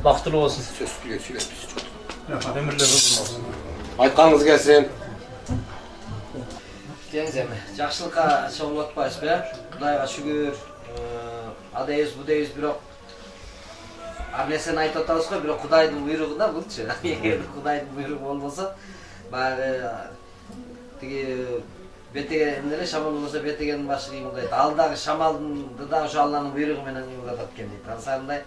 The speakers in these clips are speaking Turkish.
Бактылуу болсун. Сөз сүйлөп. Өмүрлөр uzun болсун. Айтканыңыз келсин. Деңиз эми, жакшылыкка чогулуп атпайсызбы? Кудайга шүгүр. Адайыз, будайыз, бирок ар нерсени айтып атабыз го, бирок Кудайдын буйругунда булчу. Эгер Кудайдын буйругу болбосо, баягы тиги бетеген эле шамал болбосо бетегенин башы кыймылдайт. Ал дагы шамалды да ошо Алланын буйругу менен кыймылдатат экен дейт. Ансандай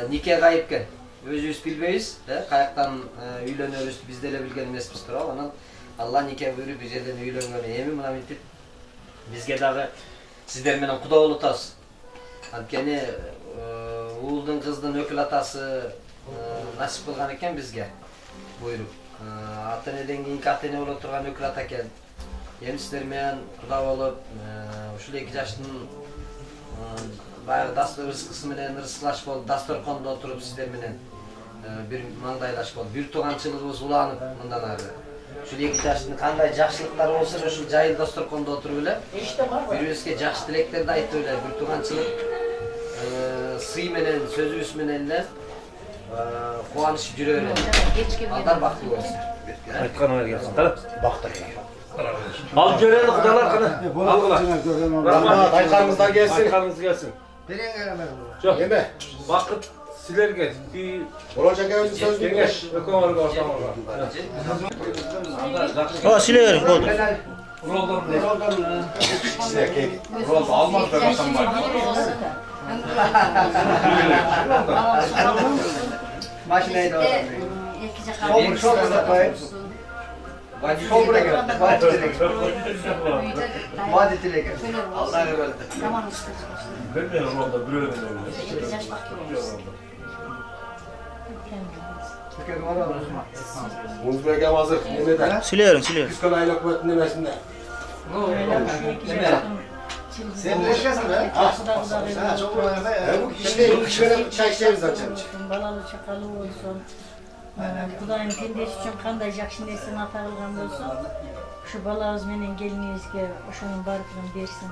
нике кайып экен. Өзүбүз билбейбиз, каяктан үйлөнөбүз, биз деле билген эмеспиз туурабы. Анан Алла нике буйруп бир жерден үйлөнгөн. Эми мына мынтип бизге дагы сиздер менен куда болуп атабыз. Анткени уулдун кыздын өкүл атасы насип кылган экен бизге буйруп. Ата энеден кийинки ата эне боло турган өкүл ата экен. Эми сиздер менен куда болуп, ушул 2 жаштын баягы дастур ырыскысы менен ырыскылаш болуп, дасторкондо отуруп сиздер менен бир маңдайлаш болуп, бир тууганчылыгыбыз уланып мындан ары. Ушул 2 жаштын кандай жакшылыктары болсо, ушул жайыл дасторкондо отуруп эле бири-бирибизге жакшы тилектерди айтып эле, бир тууганчылык сый менен, сөзүбүз менен эле кубанышып жүрө эле. Алдар бактылуу болсун. Айтканыма келсин, да? Бакта келген. Алып жүрелик кудалар кана. Алгыла. Рахмат, айтканыңыздар келсин. Айтканыңыз келсин. Жок, эме. Бакыт силерге. Мурат жакебиздин сөзүн Кеңеш өкөңөргө ортаңызга. Söyle verin, oldu. Rol almaz da kasam var. Maşinayı da Vadi tilek. Allah'a emanet. Bilmiyorum rolda böyle. Muzbege hazır. Nemeden? Söyle verin, söyle verin. Üsküdar Aile Kuvveti nemesinde. Sen bileşkesin be. Sana çok oynadı ya. Bu işte içmene çay içeriz zaten. Balalı çakalı olsun. Kudayın kendisi için kanday jakşı nesini atağılgan olsun. Şu balağız menen gelinizge oşonun barkını bersin.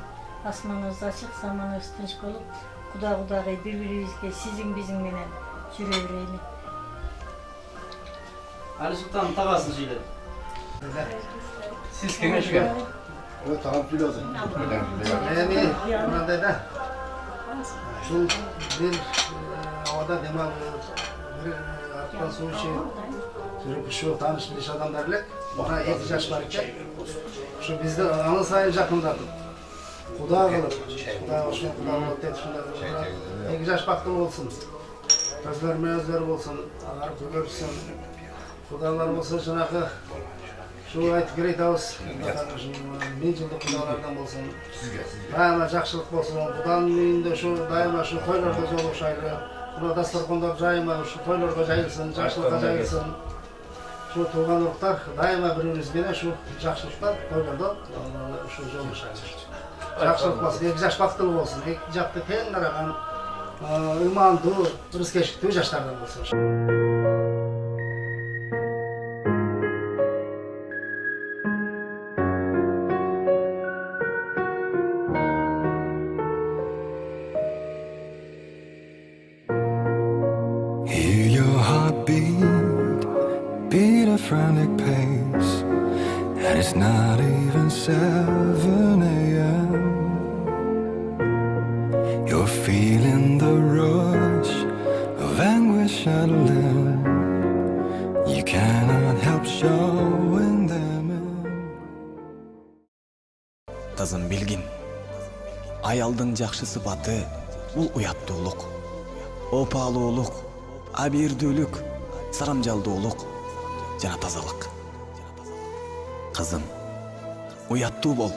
Asmanınız açık, zamanınız tinç bolup, Kuda bir-birimizge sizin bizim menen jüre bereyli. Ali Sultan tagasın söyledi. Siz kengешке. Evet, tamam biliyorsun. Yani, bunda da şu bir havada demal bir atma su için sürüp şu tanışmış adamlarla bana 2 yaş var iken şu bizde anı sayı yakındadır. Kuda kılıp, kuda olsun, kuda olup tek şunlar. 2 yaş baktım olsun. Özler olsun, ağır görürsün. Kudalar olsun şunakı. Şu ayet gireytavuz. Bin yıllık kudalardan olsun. Daima jakşılık olsun. Kudanın uyunda şu daima şu toylarda zor şayrı. Burada dastorkonda daima şu toylarda jayılsın, jakşılıkta jayılsın. Şu tuğan uruklar daima birimiz bile şu jakşılıklar toylarda şu zor şayrı. Jakşılık olsun, 2 yaş baktılı olsun. 2 jakты teң қараған, ымандуу, ырыскештүү жаштардан болsun. Beat a frantic pace, and it's not even 7 a.m. You're feeling the rush of anguish adrenaline. You cannot help showing them in. Kızım bilgin, ayaldın jakşı sıfatı bul uyattуулuk, opalуулuk, abirdүүлük, saramjaldуулuk. Jana tazalık. Kızım, uyattуу bol.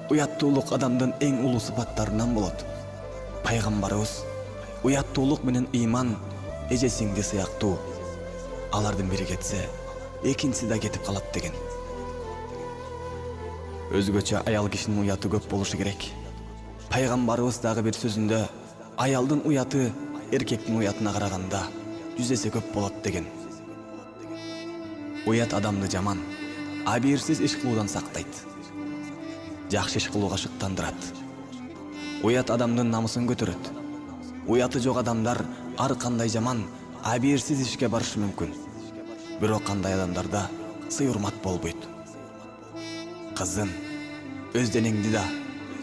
Uyattуулuk adamdın en ulu sıfatlarından bolot. Paygambarыбыз uyattуулuk menen iman эжесиңди сыяктуу. Алардын бири кетсе, экинчиси да кетип калат деген. Өзгөчө аял кишинин уяты көп болушу керек. Пайгамбарыбыз дагы бир сөзүндө аялдын уяты эркектин уятына караганда 100 эсе көп болот деген. Уят адамды жаман, абийирсиз иш кылуудан сактайт. Жакшы иш кылууга шыктандырат. Уят адамдын намысын көтөрөт. Уяты жок адамдар ар кандай жаман абийирсиз ишке барышы мүмкүн. Бирок кандай адамдарда сый урмат болбойт. Кызым, өз денеңди да,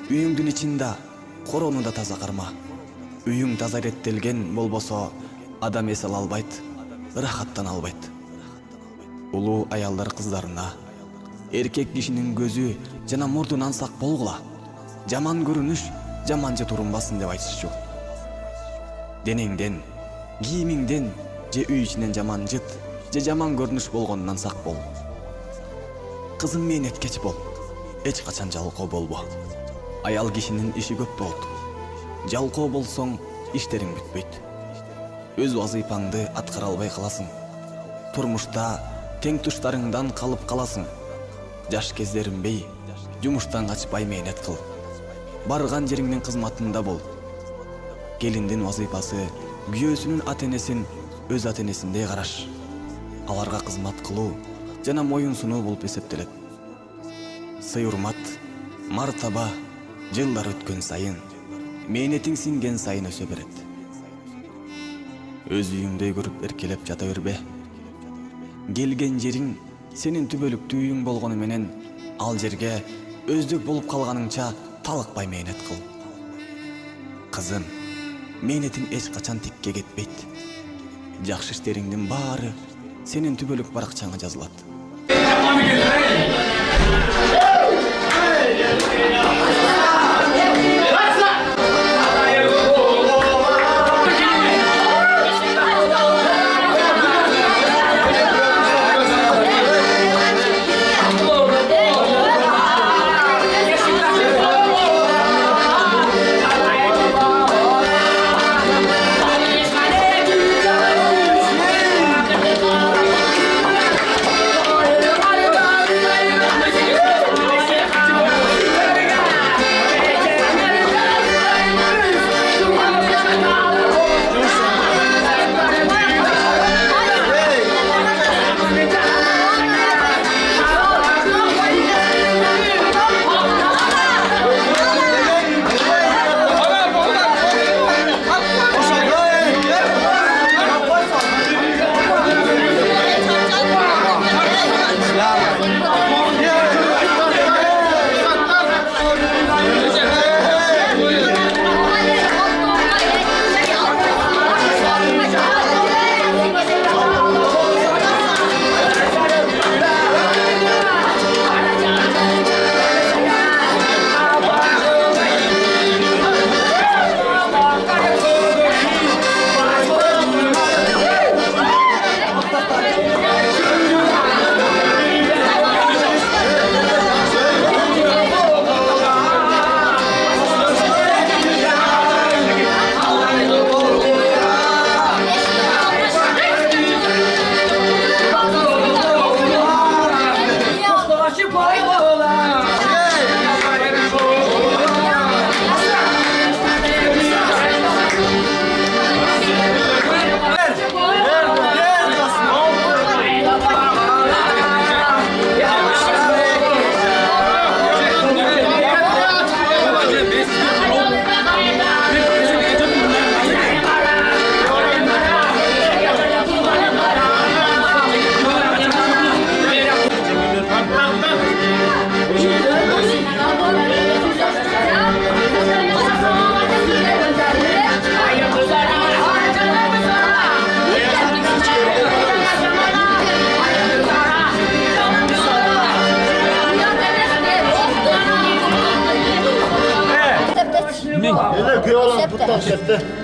үйүңдүн ичин да, короону да таза карма. Үйүң таза иреттелген болбосо, адам эс ала албайт, ырахаттана албайт. Улуу аялдар кыздарына эркек кишинин көзү жана мурдунан сак болгула. Жаман көрүнүш жаманча турунбасын деп айтышчу. Денеңден, кийимиңден же үй ичинен жаман жыт, же жаман көрүнүш болгонунан сак бол. Кызым, мээнеткеч бол. Эч качан жалкоо болбо. Аял кишинин иши көп болот. Жалкоо болсоң, иштериң бүтпөйт. Өз вазыйпаңды аткара албай каласың. Турмушта тең туштарыңдан калып каласың. Жаш кездеринбей, жумуштан качпай мээнет кыл. Барган жериңдин кызматында бол. Келиндин вазыйпасы күйөөсүнүн ата-энесин өз ата-энесиндей караш. Аларга кызмат кылуу жана моюн сунуу болуп эсептелет. Сый урмат, мартаба жылдар өткөн сайын, мээнетиң синген сайын өсө берет. Өз үйүңдөй көрүп эркелеп жата бербе. Келген жериң сенин түбөлүктүү үйүң болгону менен ал жерге өздүк болуп калганыңча талыкпай мээнет кыл. Кызым, мээнетиң эч качан тикке кетпейт. Жакшы иштериңдин баары сенин түбөлүк баракчаңа жазылат.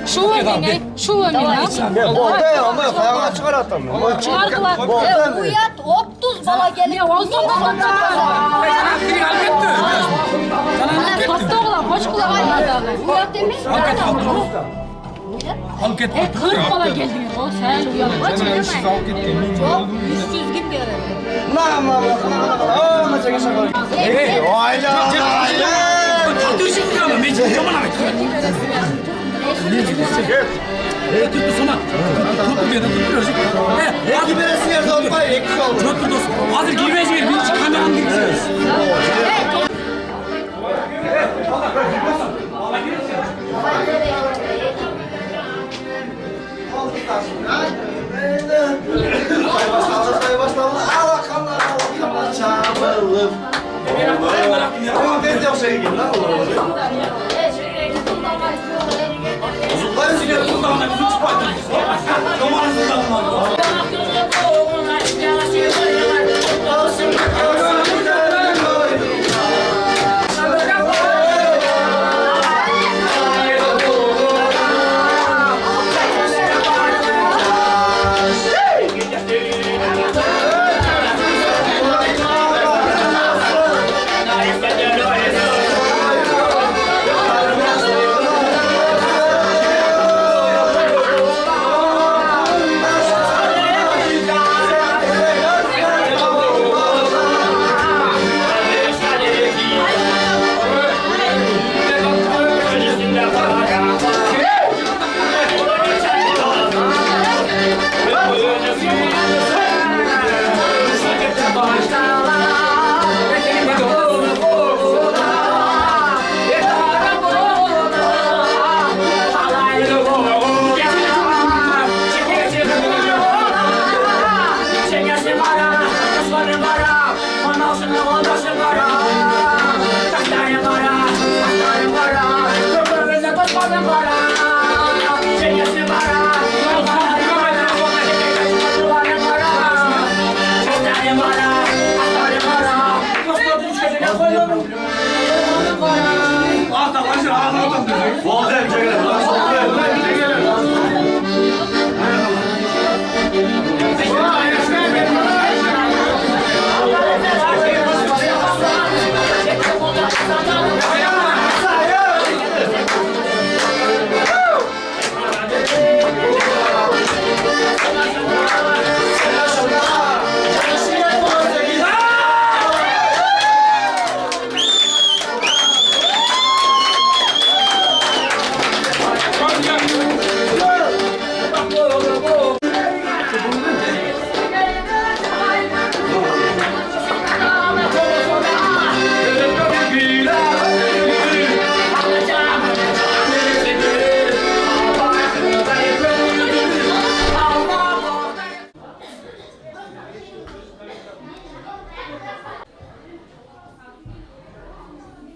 Şu önüne, şu önüne. Ayağına çıkartalım. Çıkardılar. Uyat 30 bala gelip Ya olsun da Tostoğlar, hoş kulağlar. Uyat demiş. Alıp git. 40 bala geldi. O sen uyan. Kaç demeyin. Çok 300 gibi bir Hazır girmez yer. Bir kameranın gireceğiz.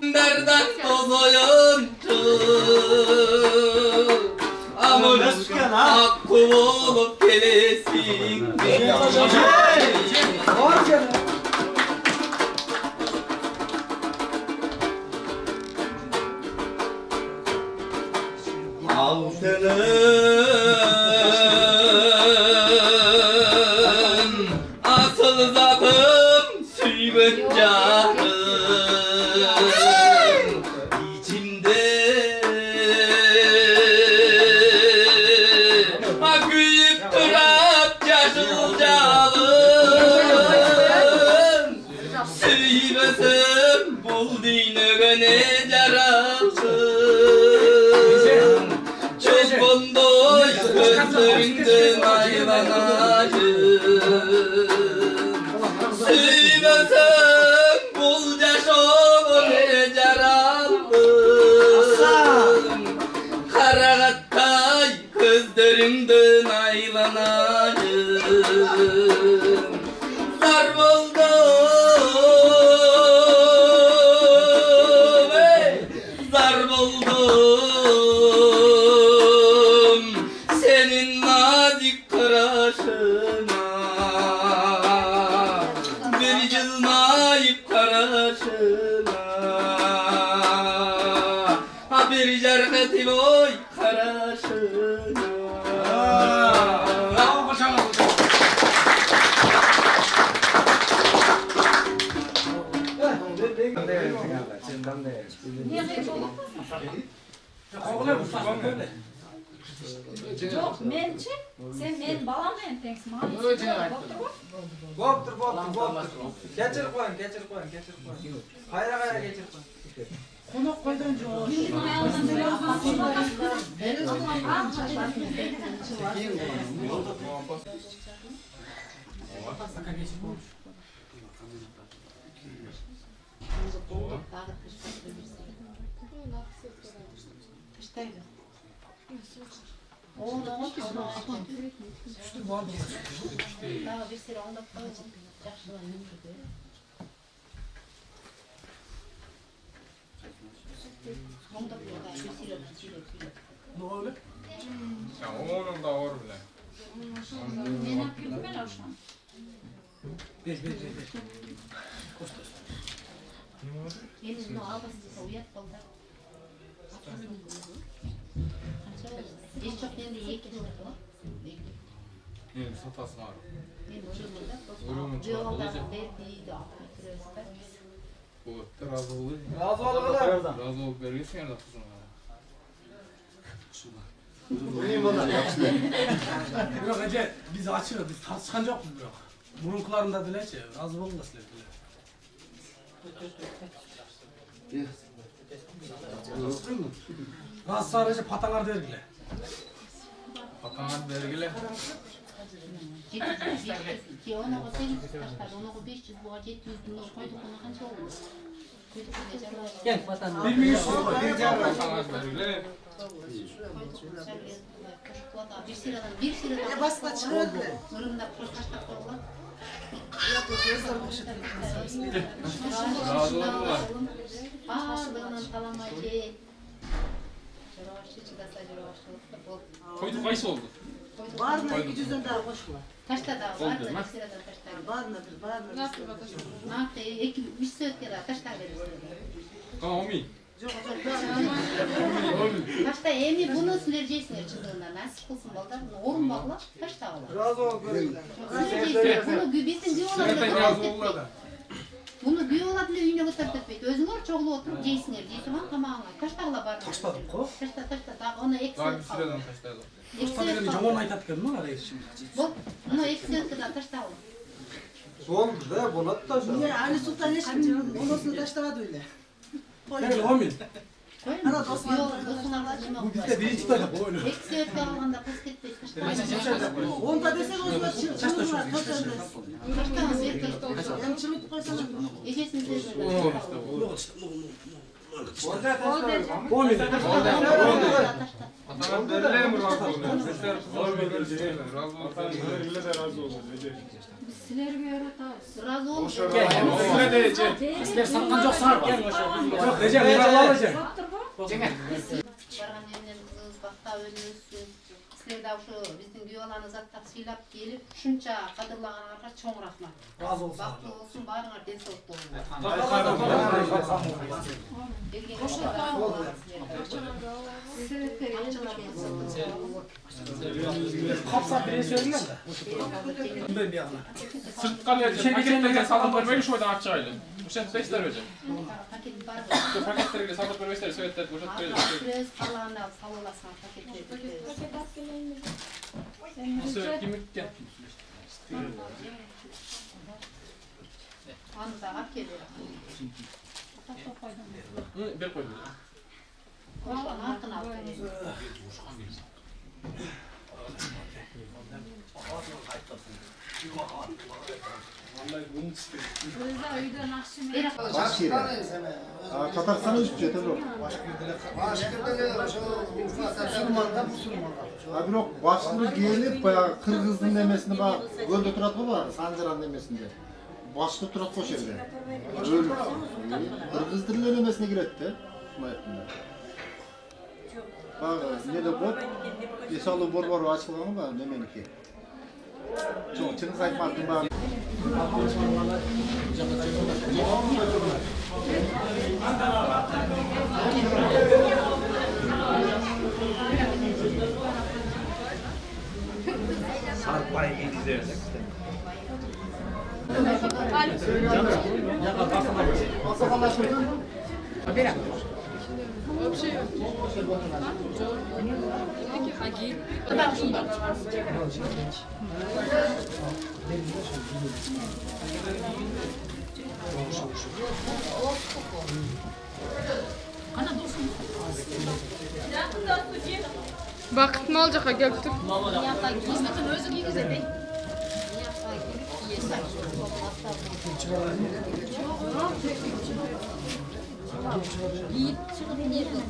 Nereden dozoyuncu Amuruşkan hakkı olup gelesin Altının asıl zatım sürgün canım İçimde akıyıp durup yaşıl canım Süymesem bul dinöge ne yarasın Çok bondoy gözlerinden aylanacım Süymesem bul yaşoğu ne yaralım Karagattay gözlerinden aylanacım Zar buldum ey zar buldum senin nazik karışına bir yılmayıp karışına ha bir cerheti boy karışına Yok, mençi. Sen men balam men teksin. Boptur. Geçir koyun. Hayra geçir koyun. Oğlum daha bir sıra onda koyacağım. Yaxşılanın dedi. Onda bir sıra Ne öyle? Ya onun da var bile. Ne yapayım ben akşam? Ver. Benim bunu almasın uyat kaldı. Hiç çok kendi yekin oldu. Benim satasın var. Ölümün çoğaldı. Verdiğiydi 60 lirası. Bu razı olur. Razı olun. Razı olup verirsin ya da kızım. Yok Ece, biz açıyoruz, biz tartışkan yok mu yok? Burunkularında dile ki, razı olun da siler dile. Razı sadece patalar der bile. Patanlar vergile. Ki ona o 800 taşlar, ona o 500 bu 700 bin koyduk ona kaç oldu? Koyduk ona acaba. Gel patan. 1100 koy. Patanlar vergile. Bir sıradan Basma çıkıyor. Mırında kaçtak oldu. Razı oldular. Ağırlığından kalamacı. Jaraşı çıkasa jaraşı. Koyduk kayısı oldu. Var mı 200'den daha boş var? Taşta da var da bir sıradan taşta. Var mıdır? Var mı? Ne yaptı? Bir söğüt ya da taşta verirsin. Tamam omi. Taşta emi bunu süreceksiniz çıktığında nasıl kılsın balda orun bağla taşta alır. Razı olun. Süreceksiniz bunu bizim bir Zaten razı oldular da. Bunu bir ola bile üyüne götürüp etmeydi. Özüngör çoğulu oturup jeysinler. Jeysin var tamamına. Taşta ala var. Taşta ko. Taşta. Daha onu Daha bir eksik süreden taşladı. Taşta dedim, camon aytat geldi mi arayı şimdi? Bunu eksik kadar taşta alır. Oldu da Bolat taş. Niye? Ali Sultan eşim canım. Ondan taşta var öyle. Gel 10 bin. Ana dostlar. Yok, dostlar acımak. Bu bizde birinci taşa bu öyle. Eksik alanda pasket de taşta. Onda desek o zaman çılgın var. Taşta Taşta bir hem çılık koysana. Ecesin de. Yok işte. 10 bin. Patanlar vergile mi razı oluyor? Sesler zor verir. Razı olsun. Vergile de razı olur. Razı olmuş. Öyle de İster satkan çok sar var. Yok Recep, bir alacak. Bargan evlen kız, bakta ölürsün. Sizler de şu bizim güyolanı zatta silap gelip şunca kadırlağına çok rahmat. Razı olsun. Baktı olsun barına desot olsun. Kapsa biri söylüyor da. Ben bir yana. Sırt kalıyacak. Paketlerle salıp vermeyi şu oydan açacağıydı. Bu sen besler ölecek. Paket var. Şu paketlerle salıp vermeyi söyletler. Boşalt verecek. Sürez falan da sağolasın paketleri. Nasıl kimlik gel. Anda akeli. Bir koy. Koşan altın altın. Tatarstan'a hiçbir şey tabii. Başkırdığı şu Müslüman'da Müslüman. Abi yok başlığı giyilip bayağı Kırgız'ın demesini bak gölde turat var Sancaran demesinde. Başlı turat koş evde. Öyle. Kırgız diliyle demesine giretti. Mayetinde. Bak ne de bot. Esalı bor var açıklanan var ne meniki. Çok çınız aytmadım bana. Vakit ne olacak ha gelip dur. Hizmetin özü iyi güzel değil. Yiyip çıkıp yerine